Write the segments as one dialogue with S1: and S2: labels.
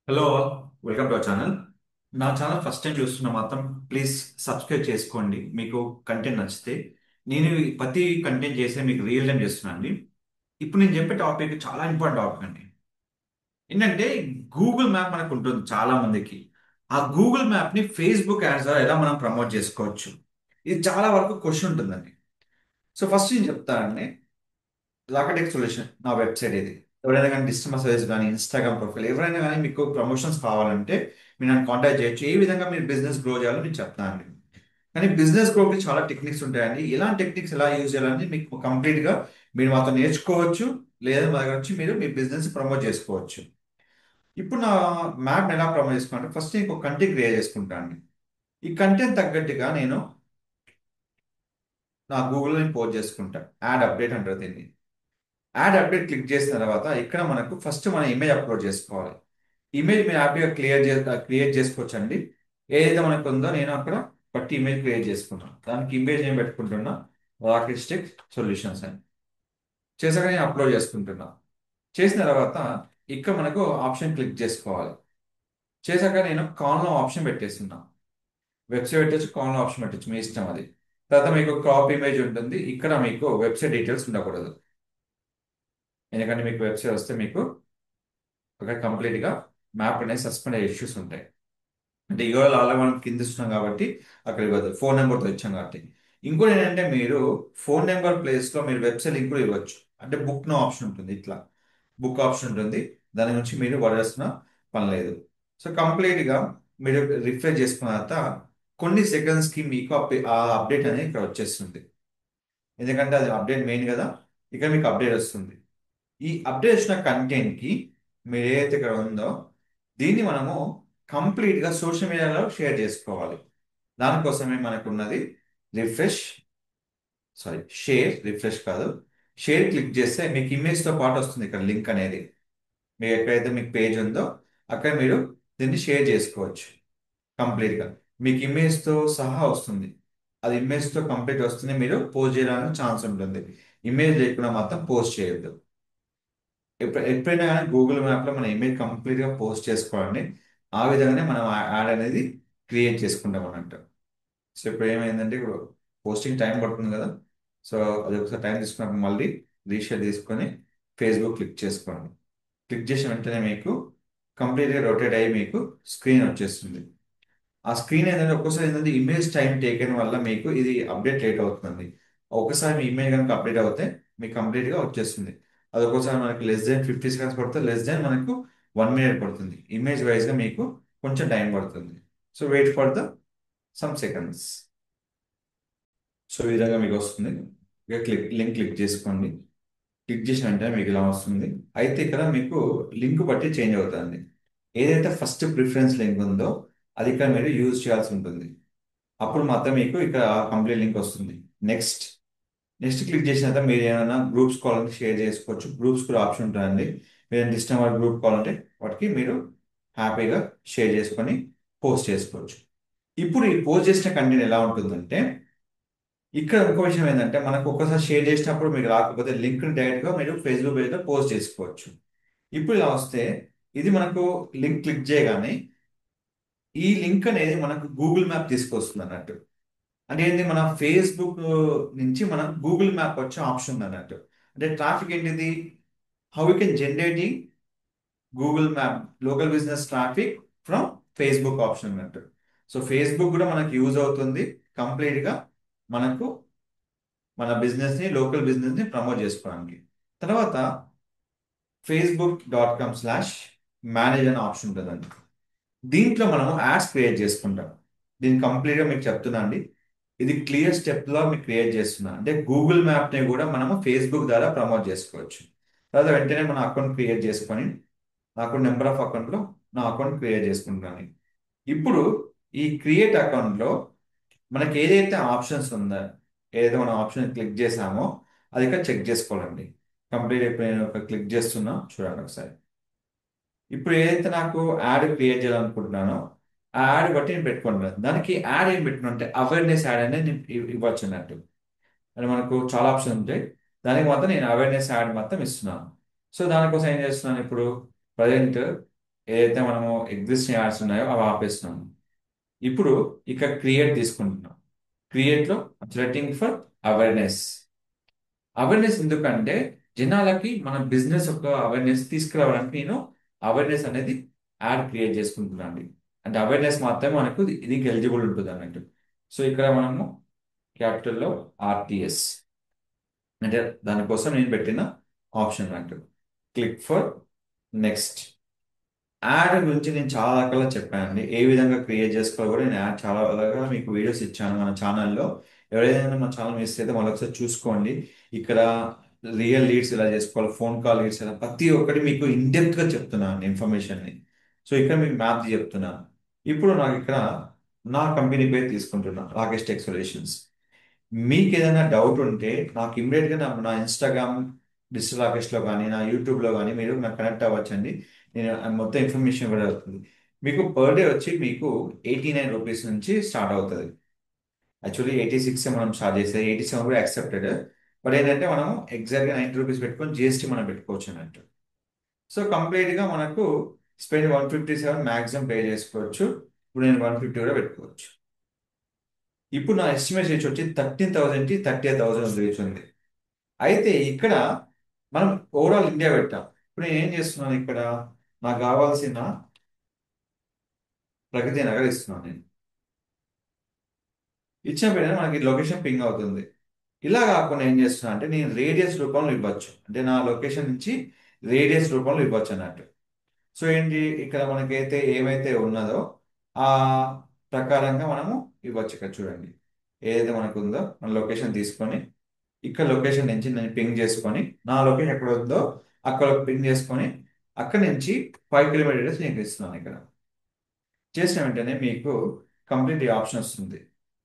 S1: Hello all, welcome to our channel. నా channel first time చూస్తున్న మాత్రం ప్లీజ్ సబ్స్క్రైబ్ చేసుకోండి. మీకు కంటెంట్ నచ్చితే నేను ఈ ప్రతి కంటెంట్ చేసే మీకు రియల్ టైం చేస్తున్నాను అండి. ఇప్పుడు నేను చెప్పే టాపిక్ చాలా ఇంపార్టెంట్ టాపిక్ అండి. ఏంటంటే గూగుల్ మ్యాప్ మనకు ఉంటుంది చాలా మందికి. ఆ గూగుల్ మ్యాప్ ని ఫేస్బుక్ యాడ్స్ ద్వారా ఎలా మనం ప్రమోట్ చేసుకోవచ్చు, ఇది చాలా వరకు క్వశ్చన్ ఉంటుందండి. సో ఫస్ట్ నేను చెప్తానండి, లాకటెక్ సొల్యూషన్ నా వెబ్సైట్ ఇది. ఎవరైనా కానీ కస్టమర్ సర్వీస్ కానీ ఇన్స్టాగ్రామ్ ప్రొఫైల్ ఎవరైనా కానీ మీకు ప్రమోషన్స్ కావాలంటే మీరు నన్ను కాంటాక్ట్ చేయొచ్చు. ఏ విధంగా మీరు బిజినెస్ గ్రో చేయాలో నేను చెప్తానండి. కానీ బిజినెస్ గ్రోకి చాలా టెక్నిక్స్ ఉంటాయండి. ఎలాంటి టెక్నిక్స్ ఎలా యూజ్ చేయాలని మీకు కంప్లీట్గా మీరు మాతో నేర్చుకోవచ్చు. లేదా మా దగ్గర వచ్చి మీరు మీ బిజినెస్ ప్రమోట్ చేసుకోవచ్చు. ఇప్పుడు నా మ్యాప్ ఎలా ప్రమోట్ చేసుకోవాలంటే ఫస్ట్ నేను ఒక కంటెంట్ క్రియేట్ చేసుకుంటాను. ఈ కంటెంట్ తగ్గట్టుగా నేను నా గూగుల్లో నేను పోస్ట్ చేసుకుంటా. యాడ్ అప్డేట్ అంటారు దీన్ని. యాడ్ అప్డేట్ క్లిక్ చేసిన తర్వాత ఇక్కడ మనకు ఫస్ట్ మన ఇమేజ్ అప్లోడ్ చేసుకోవాలి. ఇమేజ్ మీరు హ్యాపీగా క్రియేట్ చేసుకోవచ్చు అండి. ఏదైతే మనకు ఉందో నేను అక్కడ బట్టి ఇమేజ్ క్రియేట్ చేసుకుంటాను. దానికి ఇమేజ్ ఏం పెట్టుకుంటున్నా, రాకిస్టిక్ సొల్యూషన్స్ అని చేశాక నేను అప్లోడ్ చేసుకుంటున్నా. చేసిన తర్వాత ఇక్కడ మనకు ఆప్షన్ క్లిక్ చేసుకోవాలి. చేశాక నేను కాన్లో ఆప్షన్ పెట్టేస్తున్నా. వెబ్సైట్ పెట్టచ్చు, కాన్లో ఆప్షన్ పెట్టచ్చు, మీ ఇష్టం అది. తర్వాత మీకు క్రాప్ ఇమేజ్ ఉంటుంది. ఇక్కడ మీకు వెబ్సైట్ డీటెయిల్స్ ఉండకూడదు, ఎందుకంటే మీకు వెబ్సైట్ వస్తే మీకు అక్కడ కంప్లీట్గా మ్యాప్ అనేది సస్పెండ్ అయ్యే ఇష్యూస్ ఉంటాయి. అంటే ఇవాళ ఆల్రెడీ మనం కింద ఇస్తున్నాం కాబట్టి అక్కడ ఇవ్వదు, ఫోన్ నెంబర్తో ఇచ్చాం కాబట్టి. ఇంకోటి ఏంటంటే మీరు ఫోన్ నెంబర్ ప్లేస్లో మీరు వెబ్సైట్ లింక్ కూడా ఇవ్వచ్చు. అంటే బుక్ నో ఆప్షన్ ఉంటుంది, ఇట్లా బుక్ ఆప్షన్ ఉంటుంది. దాని నుంచి మీరు పడాల్సిన పని లేదు. సో కంప్లీట్గా మీరు రిఫ్రెష్ చేసుకున్న తర్వాత కొన్ని సెకండ్స్కి మీకు ఆ అప్డేట్ అనేది ఇక్కడ వచ్చేస్తుంది. ఎందుకంటే అది అప్డేట్ మెయిన్ కదా, ఇక్కడ మీకు అప్డేట్ వస్తుంది. ఈ అప్డేట్ వచ్చిన కంటెంట్కి మీరు ఏదైతే ఇక్కడ ఉందో దీన్ని మనము కంప్లీట్గా సోషల్ మీడియాలో షేర్ చేసుకోవాలి. దానికోసమే మనకు ఉన్నది రిఫ్రెష్, సారీ రిఫ్రెష్ కాదు, షేర్ క్లిక్ చేస్తే మీకు ఇమేజ్తో పాటు వస్తుంది ఇక్కడ లింక్ అనేది. మీకు ఎక్కడైతే మీకు పేజ్ ఉందో అక్కడ మీరు దీన్ని షేర్ చేసుకోవచ్చు. కంప్లీట్గా మీకు ఇమేజ్తో సహా వస్తుంది. అది ఇమేజ్తో కంప్లీట్ వస్తుంది, మీరు పోస్ట్ చేయడానికి ఛాన్స్ ఉంటుంది. ఇమేజ్ లేకుండా మాత్రం పోస్ట్ చేయొద్దు. ఎప్పుడైనా కానీ గూగుల్ మ్యాప్లో మన ఇమేజ్ కంప్లీట్గా పోస్ట్ చేసుకోవాలండి. ఆ విధంగానే మనం యాడ్ అనేది క్రియేట్ చేసుకుంటాం అన్నట్టు. సో ఇప్పుడు ఏమైందంటే ఇప్పుడు పోస్టింగ్ టైం పడుతుంది కదా. సో అది ఒకసారి టైం తీసుకున్నప్పుడు మళ్ళీ రీషేర్ తీసుకొని ఫేస్బుక్ క్లిక్ చేసుకోండి. క్లిక్ చేసిన వెంటనే మీకు కంప్లీట్గా రొటేట్ అయ్యి మీకు స్క్రీన్ వచ్చేస్తుంది. ఆ స్క్రీన్ ఏంటంటే ఒక్కోసారి ఏంటంటే ఇమేజ్ టైం టేకెన్ వల్ల మీకు ఇది అప్డేట్ లేట్ అవుతుంది. ఒకసారి మీ ఇమేజ్ కనుక అప్డేట్ అవుతే మీకు కంప్లీట్గా వచ్చేస్తుంది. అది ఒక్కోసారి మనకి లెస్ దాన్ 50 సెకండ్స్ పడుతుంది, లెస్ దాన్ మనకు 1 మినిట్ పడుతుంది. ఇమేజ్ వైజ్గా మీకు కొంచెం టైం పడుతుంది. So wait for the some seconds. So ఈ విధంగా మీకు వస్తుంది. ఇక లింక్ క్లిక్ చేసుకోండి. క్లిక్ చేసిన వెంటనే మీకు ఇలా వస్తుంది. అయితే ఇక్కడ మీకు లింక్ బట్టి చేంజ్ అవుతుంది. ఏదైతే ఫస్ట్ ప్రిఫరెన్స్ లింక్ ఉందో అది ఇక్కడ మీరు యూజ్ చేయాల్సి ఉంటుంది. అప్పుడు మాత్రం మీకు ఇక్కడ కంప్లీట్ లింక్ వస్తుంది. నెక్స్ట్ నెక్స్ట్ క్లిక్ చేసిన తర్వాత మీరు ఏమైనా గ్రూప్స్ కావాలంటే షేర్ చేసుకోవచ్చు. గ్రూప్స్ కూడా ఆప్షన్ ఉంటుందండి. మీరు ఇష్టం వాటి గ్రూప్ కావాలంటే వాటికి మీరు హ్యాపీగా షేర్ చేసుకొని పోస్ట్ చేసుకోవచ్చు. ఇప్పుడు ఈ పోస్ట్ చేసిన కంటెంట్ ఎలా ఉంటుందంటే ఇక్కడ ఇంకో విషయం ఏంటంటే మనకు ఒక్కసారి షేర్ చేసినప్పుడు మీకు రాకపోతే లింక్ డైరెక్ట్గా మీరు ఫేస్బుక్ పేజ్లో పోస్ట్ చేసుకోవచ్చు. ఇప్పుడు ఇలా వస్తే ఇది మనకు లింక్ క్లిక్ చేయగానే ఈ లింక్ అనేది మనకు గూగుల్ మ్యాప్ తీసుకొస్తుంది అన్నట్టు. అంటే ఏంటి, మన ఫేస్బుక్ నుంచి మనం గూగుల్ మ్యాప్ వచ్చే ఆప్షన్ ఉంది అన్నట్టు. అంటే ట్రాఫిక్ ఏంటిది, how you can generating Google map local business traffic from Facebook option అన్నట్టు. సో ఫేస్బుక్ కూడా మనకు యూజ్ అవుతుంది కంప్లీట్గా మనకు మన బిజినెస్ని, లోకల్ బిజినెస్ని ప్రమోట్ చేసుకోవడానికి. తర్వాత facebook.com/manage అనే ఆప్షన్ ఉంటుందండి. దీంట్లో మనం యాడ్స్ క్రియేట్ చేసుకుంటాం. దీన్ని కంప్లీట్గా మీకు చెప్తున్నా అండి, ఇది క్లియర్ స్టెప్లో మీకు క్రియేట్ చేస్తున్నా. అంటే గూగుల్ మ్యాప్ని కూడా మనము ఫేస్బుక్ ద్వారా ప్రమోట్ చేసుకోవచ్చు. తర్వాత వెంటనే మన అకౌంట్ క్రియేట్ చేసుకొని నాకు నెంబర్ ఆఫ్ అకౌంట్లో నా అకౌంట్ క్రియేట్ చేసుకుంటాను. ఇప్పుడు ఈ క్రియేట్ అకౌంట్లో మనకి ఏదైతే ఆప్షన్స్ ఉందో, ఏదైతే మనం ఆప్షన్ క్లిక్ చేసామో అది ఇక్కడ చెక్ చేసుకోవాలండి. కంప్లీట్ ఇప్పుడు నేను ఒక క్లిక్ చేస్తున్నా, చూడండి ఒకసారి. ఇప్పుడు ఏదైతే నాకు యాడ్ క్రియేట్ చేయాలనుకుంటున్నానో ఆ యాడ్ బట్టి నేను పెట్టుకుంటాను. దానికి యాడ్ ఏం పెట్టుకుంటే అవేర్నెస్ యాడ్ అనేది నేను ఇవ్వచ్చు అన్నట్టు. అంటే మనకు చాలా ఆప్షన్ ఉంటాయి. దానికి మాత్రం నేను అవేర్నెస్ యాడ్ మాత్రం ఇస్తున్నాను. సో దానికోసం ఏం చేస్తున్నాను, ఇప్పుడు ప్రజెంట్ ఏదైతే మనము ఎగ్జిస్టింగ్ యాడ్స్ ఉన్నాయో అవి ఆపేస్తున్నాము. ఇప్పుడు ఇక క్రియేట్ తీసుకుంటున్నాం. క్రియేట్లో సెలెక్టింగ్ ఫర్ అవేర్నెస్. అవేర్నెస్ ఎందుకంటే జనాలకి మన బిజినెస్ యొక్క అవేర్నెస్ తీసుకురావడానికి నేను అవేర్నెస్ అనేది యాడ్ క్రియేట్ చేసుకుంటున్నాను అండి. అంటే అవేర్నెస్ మాత్రమే మనకు దీనికి ఎలిజిబుల్ ఉంటుంది అన్నట్టు. సో ఇక్కడ మనము క్యాపిటల్లో ఆర్టిఎస్ అంటే దానికోసం నేను పెట్టిన ఆప్షన్ అన్నట్టు. Click for next. యాడ్ గురించి నేను చాలా రకాలుగా చెప్పానండి. ఏ విధంగా క్రియేట్ చేసుకోవాలో కూడా నేను యాడ్ చాలా రకాలుగా మీకు వీడియోస్ ఇచ్చాను మన ఛానల్లో. ఎవరైనా మన ఛానల్ మిస్ అయితే మళ్ళీ ఒకసారి చూసుకోండి. ఇక్కడ రియల్ లీడ్స్ ఎలా చేసుకోవాలి, ఫోన్ కాల్ లీడ్స్ ఎలా, ప్రతి ఒక్కటి మీకు ఇన్ డెప్త్ గా చెప్తున్నాను ఇన్ఫర్మేషన్ ని. సో ఇక్కడ మీకు మ్యాప్ చెప్తున్నాను. ఇప్పుడు నాకు ఇక్కడ నా కంపెనీ పేరు తీసుకుంటున్నా, రాకేష్ టెక్ సొల్యూషన్స్. మీకు ఏదైనా డౌట్ ఉంటే నాకు ఇమ్మీడియట్ గా నా ఇన్స్టాగ్రామ్ డిజిటల్ రాకేష్ లో కానీ నా యూట్యూబ్ లో కానీ మీరు నాకు కనెక్ట్ అవ్వచ్చండి. నేను ఆ మొత్తం ఇన్ఫర్మేషన్ కూడా అవుతుంది. మీకు పర్ డే వచ్చి మీకు 89 రూపీస్ నుంచి స్టార్ట్ అవుతుంది. యాక్చువల్లీ 86 మనం స్టార్ట్ చేసేది, 87 కూడా యాక్సెప్టెడ్. బట్ ఏంటంటే మనం ఎగ్జాక్ట్ గా 90 రూపీస్ పెట్టుకొని జిఎస్టీ మనం పెట్టుకోవచ్చు అన్నట్టు. సో కంప్లీట్ గా మనకు స్పెండ్ 157 మాక్సిమం పే చేసుకోవచ్చు. ఇప్పుడు నేను 150 కూడా పెట్టుకోవచ్చు. ఇప్పుడు నా ఎస్టిమేట్ రీచ్ వచ్చి 13,000 కి 38,000 రీచ్ ఉంది. అయితే ఇక్కడ మనం ఓవరాల్ ఇండియా పెట్టాం. ఇప్పుడు నేను ఏం చేస్తున్నాను ఇక్కడ, నాకు కావాల్సిన ప్రగతి నగర్ ఇస్తున్నాను నేను. ఇచ్చిన వెంటనే మనకి లొకేషన్ పింగ్ అవుతుంది. ఇలా కాకుండా ఏం చేస్తున్నా అంటే నేను రేడియస్ రూపంలో ఇవ్వచ్చు, అంటే నా లొకేషన్ నుంచి రేడియస్ రూపంలో ఇవ్వచ్చు అన్నట్టు. సో ఏంటి, ఇక్కడ మనకైతే ఏమైతే ఉన్నదో ఆ ప్రకారంగా మనము ఇవ్వచ్చు. ఇక్కడ చూడండి, ఏదైతే మనకు ఉందో మన లొకేషన్ తీసుకొని ఇక్కడ లొకేషన్ నుంచి నేను పింగ్ చేసుకొని నా లొకేషన్ ఎక్కడ ఉందో అక్కడ పింగ్ చేసుకొని అక్కడ నుంచి 5 కిలోమీటర్స్ నేను ఇస్తున్నాను. ఇక్కడ చేసిన వెంటనే మీకు కంప్లీట్ ఈ ఆప్షన్ వస్తుంది.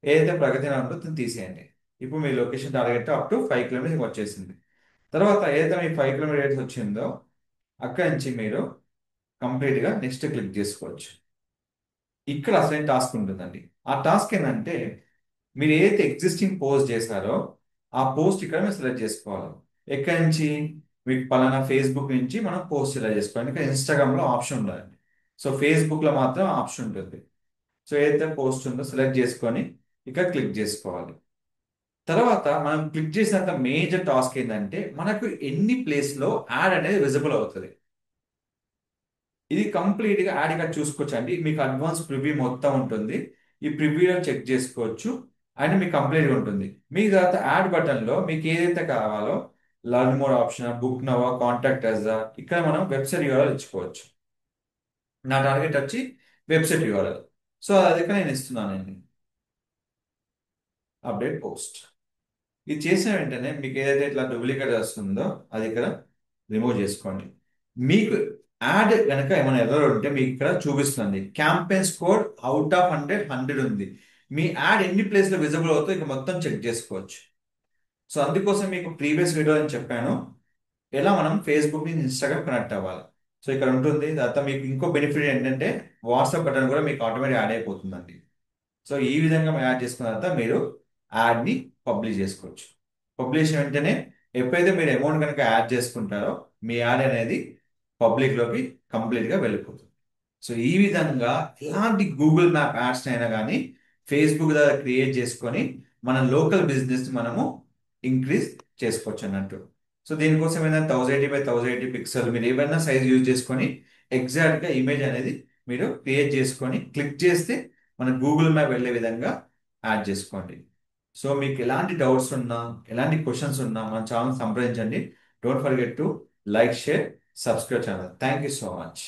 S1: ఏదైతే ప్రగతి ఉందో దాన్ని తీసేయండి. ఇప్పుడు మీ location target up to 5 kilometres వచ్చేసింది. తర్వాత ఏదైతే మీ 5 కిలోమీటర్స్ వచ్చిందో అక్కడి నుంచి మీరు కంప్లీట్గా నెక్స్ట్ క్లిక్ చేసుకోవచ్చు. ఇక్కడ అసలు టాస్క్ ఉంటుందండి. ఆ టాస్క్ ఏంటంటే మీరు ఏదైతే ఎగ్జిస్టింగ్ పోస్ట్ చేశారో ఆ పోస్ట్ ఇక్కడ మీరు సెలెక్ట్ చేసుకోవాలి. ఎక్కడి నుంచి, మీకు పలానా ఫేస్బుక్ నుంచి మనం పోస్ట్ సెలెక్ట్ చేసుకోవాలి. ఇంకా ఇన్స్టాగ్రామ్ లో ఆప్షన్ ఉండాలండి. సో ఫేస్బుక్ లో మాత్రం ఆప్షన్ ఉంటుంది. సో ఏదైతే పోస్ట్ ఉందో సెలెక్ట్ చేసుకొని ఇక్కడ క్లిక్ చేసుకోవాలి. తర్వాత మనం క్లిక్ చేసినంత మేజర్ టాస్క్ ఏంటంటే మనకు ఎన్ని ప్లేస్ లో యాడ్ అనేది విజిబుల్ అవుతుంది. ఇది కంప్లీట్ గా యాడ్ ఇక్కడ చూసుకోవచ్చు అండి. మీకు అడ్వాన్స్ ప్రివ్యూ మొత్తం ఉంటుంది. ఈ ప్రివ్యూలో చెక్ చేసుకోవచ్చు అండ్ మీకు కంప్లీట్ గా ఉంటుంది. మీ తర్వాత యాడ్ బటన్ లో మీకు ఏదైతే కావాలో learn more option, book now, contact us, ఇక్కడ మనం వెబ్సైట్ యూఆర్ఎల్ ఇచ్చుకోవచ్చు. నా టార్గెట్ వచ్చి వెబ్సైట్ యూఆర్ఎల్. సో అది ఇక్కడ నేను ఇస్తున్నానండి. అప్డేట్ పోస్ట్ ఇది చేసిన వెంటనే మీకు ఏదైతే ఇట్లా డూప్లికేట్ వస్తుందో అది ఇక్కడ రిమూవ్ చేసుకోండి. మీకు యాడ్ కనుక ఏమైనా ఎర్రర్ ఉంటే మీకు ఇక్కడ చూపిస్తుంది. క్యాంపెయిన్ స్కోర్ అవుట్ ఆఫ్ 100 ఉంది. మీ యాడ్ ఎన్ని ప్లేస్ లో విజిబుల్ అవుతుందో ఇక మొత్తం చెక్ చేసుకోవచ్చు. సో అందుకోసం మీకు ప్రీవియస్ వీడియో అని చెప్పాను ఎలా మనం ఫేస్బుక్ నుంచి ఇన్స్టాగ్రామ్ కనెక్ట్ అవ్వాలి. సో ఇక్కడ ఉంటుంది. తర్వాత మీకు ఇంకో బెనిఫిట్ ఏంటంటే వాట్సాప్ బటన్ కూడా మీకు ఆటోమేటిక్ యాడ్ అయిపోతుందండి. సో ఈ విధంగా యాడ్ చేసుకున్న తర్వాత మీరు యాడ్ని పబ్లిష్ చేసుకోవచ్చు. పబ్లిష్ వెంటనే ఎప్పుడైతే మీరు అమౌంట్ కనుక యాడ్ చేసుకుంటారో మీ యాడ్ అనేది పబ్లిక్లోకి కంప్లీట్గా వెళ్ళిపోతుంది. సో ఈ విధంగా ఎలాంటి గూగుల్ మ్యాప్ యాడ్స్ అయినా కానీ ఫేస్బుక్ ద్వారా క్రియేట్ చేసుకొని మన లోకల్ బిజినెస్ మనము ఇంక్రీజ్ చేసుకోవచ్చు అన్నట్టు. సో దీనికోసం ఏంటంటే 1080 by 1080 పిక్సెల్ మీరు ఏవైనా సైజ్ యూజ్ చేసుకొని ఎగ్జాక్ట్గా ఇమేజ్ అనేది మీరు క్రియేట్ చేసుకొని క్లిక్ చేస్తే మన గూగుల్ మ్యాప్ వెళ్ళే విధంగా యాడ్ చేసుకోండి. సో మీకు ఎలాంటి డౌట్స్ ఉన్నా, ఎలాంటి క్వశ్చన్స్ ఉన్నా మన ఛానల్ సంప్రదించండి. Don't forget to like, share, subscribe channel. Thank you so much.